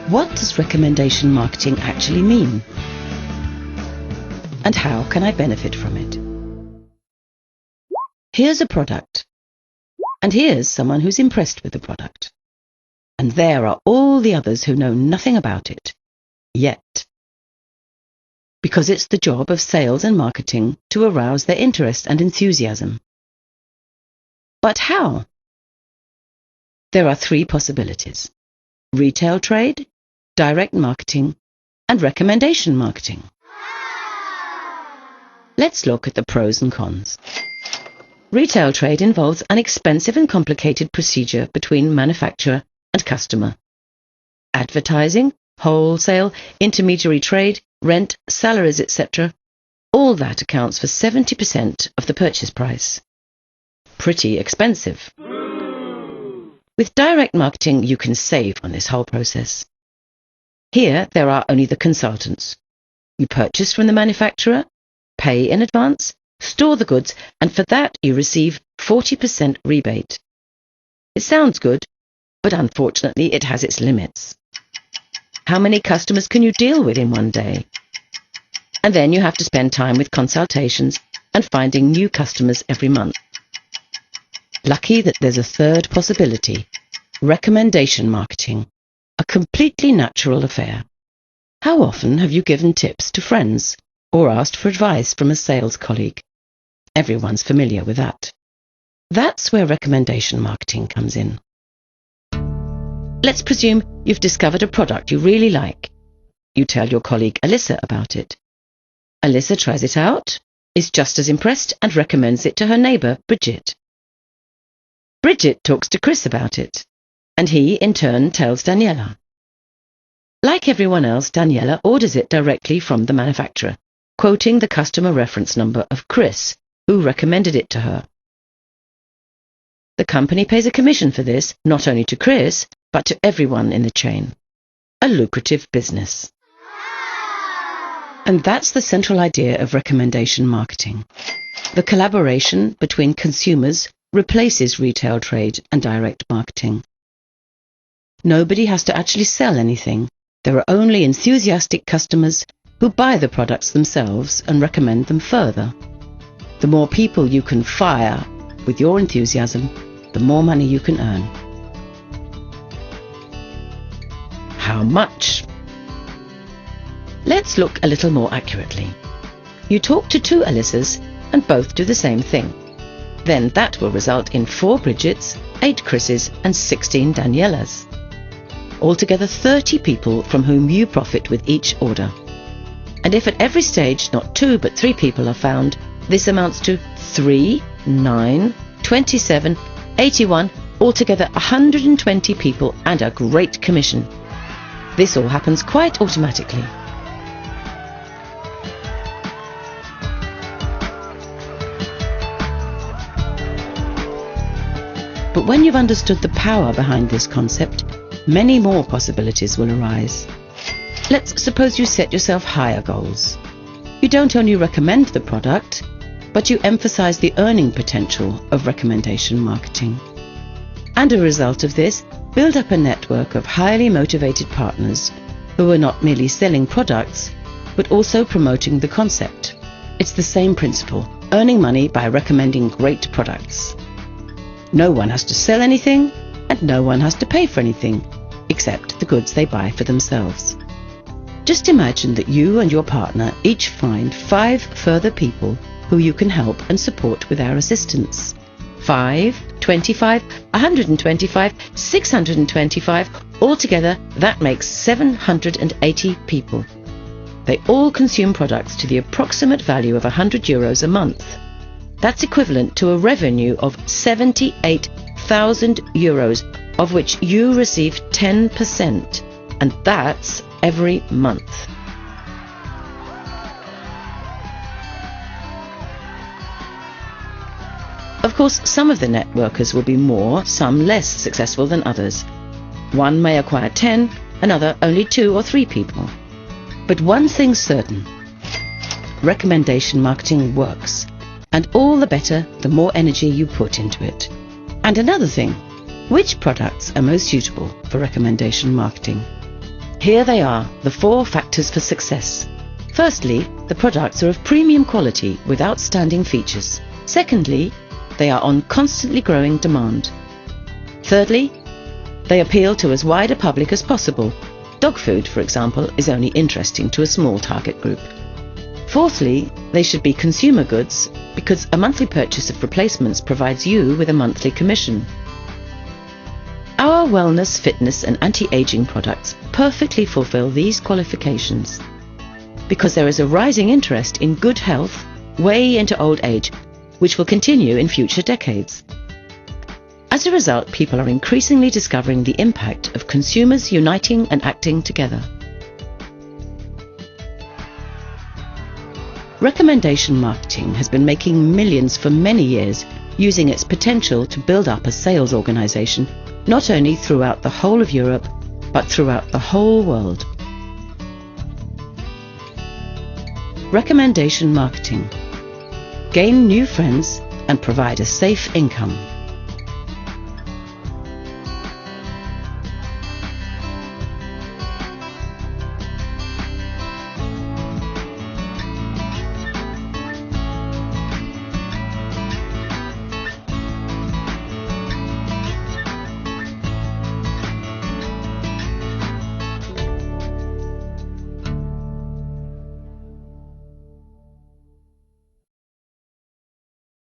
What does recommendation marketing actually mean? And how can I benefit from it? Here's a product. And here's someone who's impressed with the product. And there are all the others who know nothing about it. Yet. Because it's the job of sales and marketing to arouse their interest and enthusiasm. But how? There are three possibilities: retail trade, direct marketing, and recommendation marketing. Let's look at the pros and cons. Retail trade involves an expensive and complicated procedure between manufacturer and customer. Advertising, wholesale, intermediary trade, rent, salaries, etc. All that accounts for 70% of the purchase price. Pretty expensive. With direct marketing, you can save on this whole process. Here, there are only the consultants. You purchase from the manufacturer, pay in advance, store the goods, and for that you receive 40% rebate. It sounds good, but unfortunately it has its limits. How many customers can you deal with in one day? And then you have to spend time with consultations and finding new customers every month. Lucky that there's a third possibility: recommendation marketing, a completely natural affair. How often have you given tips to friends or asked for advice from a sales colleague? Everyone's familiar with that. That's where recommendation marketing comes in. Let's presume you've discovered a product you really like. You tell your colleague Alyssa about it. Alyssa tries it out, is just as impressed, and recommends it to her neighbour, Bridget. Bridget talks to Chris about it, and he, in turn, tells Daniela. Like everyone else, Daniela orders it directly from the manufacturer, quoting the customer reference number of Chris, who recommended it to her. The company pays a commission for this, not only to Chris, but to everyone in the chain. A lucrative business. And that's the central idea of recommendation marketing. The collaboration between consumers replaces retail trade and direct marketing. Nobody has to actually sell anything. There are only enthusiastic customers who buy the products themselves and recommend them further. The more people you can fire with your enthusiasm, the more money you can earn. How much? Let's look a little more accurately. You talk to two Alyssas and both do the same thing. Then that will result in 4 Bridgets, 8 Chris's and 16 Danielas. Altogether 30 people from whom you profit with each order. And if at every stage not 2 but 3 people are found, this amounts to 3, 9, 27, 81, altogether 120 people and a great commission. This all happens quite automatically. But when you've understood the power behind this concept, many more possibilities will arise. Let's suppose you set yourself higher goals. You don't only recommend the product, but you emphasize the earning potential of recommendation marketing. And a result of this, build up a network of highly motivated partners who are not merely selling products, but also promoting the concept. It's the same principle, earning money by recommending great products. No one has to sell anything, and no one has to pay for anything, except the goods they buy for themselves. Just imagine that you and your partner each find 5 further people who you can help and support with our assistance. 5, 25, 125, 625, altogether that makes 780 people. They all consume products to the approximate value of €100 a month. That's equivalent to a revenue of €78,000, of which you receive 10%, and that's every month. Of course, some of the networkers will be more, some less successful than others. One may acquire 10, another only 2 or 3 people. But one thing's certain: recommendation marketing works, and all the better the more energy you put into it. And another thing, which products are most suitable for recommendation marketing? Here they are, the 4 factors for success. Firstly, the products are of premium quality with outstanding features. Secondly, they are on constantly growing demand. Thirdly, they appeal to as wide a public as possible. Dog food, for example, is only interesting to a small target group. Fourthly, they should be consumer goods because a monthly purchase of replacements provides you with a monthly commission. Our wellness, fitness and anti-aging products perfectly fulfill these qualifications because there is a rising interest in good health way into old age, which will continue in future decades. As a result, people are increasingly discovering the impact of consumers uniting and acting together. Recommendation marketing has been making millions for many years, using its potential to build up a sales organization, not only throughout the whole of Europe, but throughout the whole world. Recommendation marketing. Gain new friends and provide a safe income.